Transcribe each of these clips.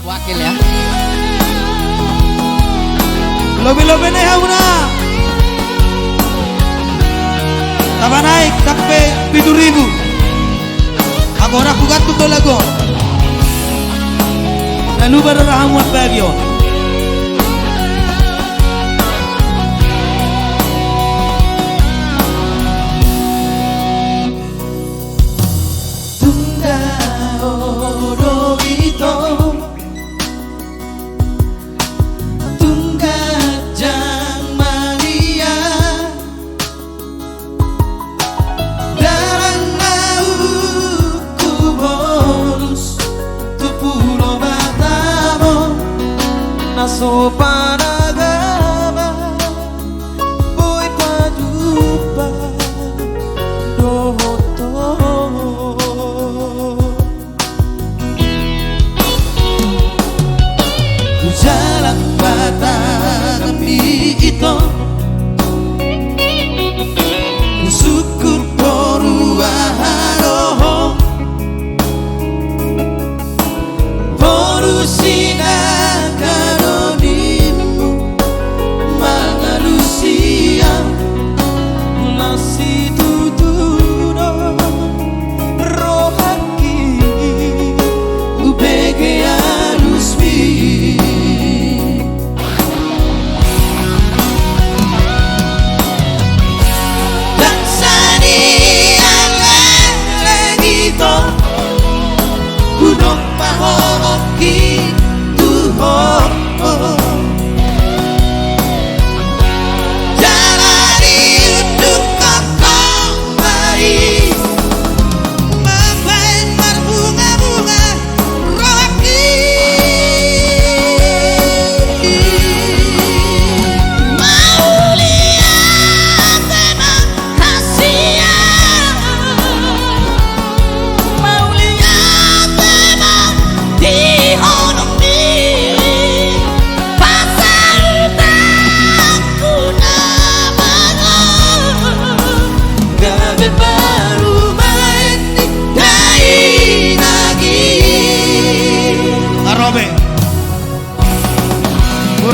Wakil ya. Lebih-lebih nih hauna. Tambah naik sampai 7.000. Agora aku gantung do lagu. Lalu berrahamuan bagio. Sopanagama boy padupa doto jalan batang itu syukur poruaharo porusina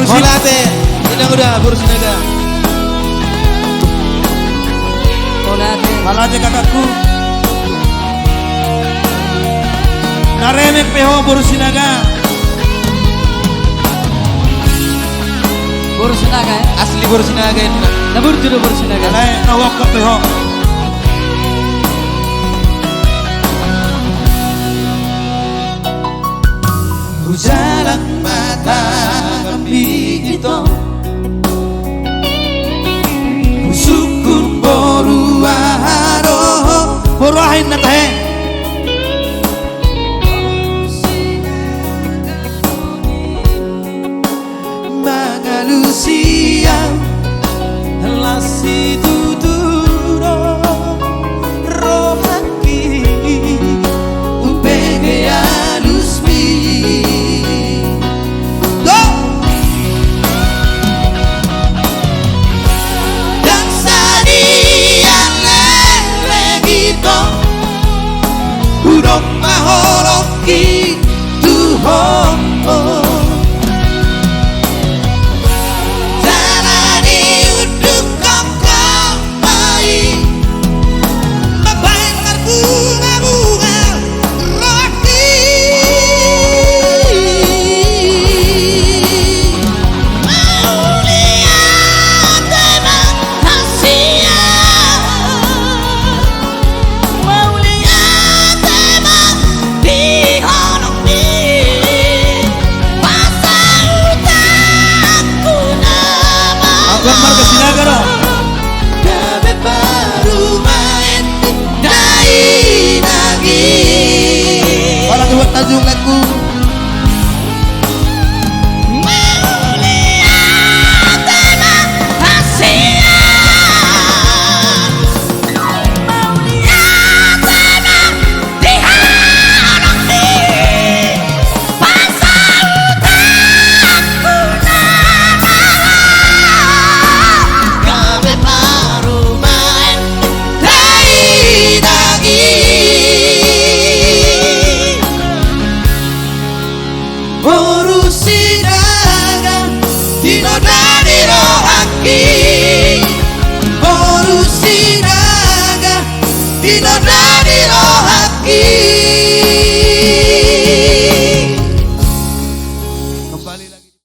Bolate, tidak udah Bursinaga. Bolate kakakku. Naremek peho Bursinaga. Bursinaga ya. Asli Bursinaga ini. Nabur juru Bursinaga. Alay nawak ka peho. Jalan mata itu syukur boruaharo Boruahin na tahe. Magalusia lasi tuturo rohaki upege alusmi mahoroki Tuhan jalani uduk kokomai babai berbunga-bunga roki mau lihat teman kasihan mau lihat teman di honong di tergoda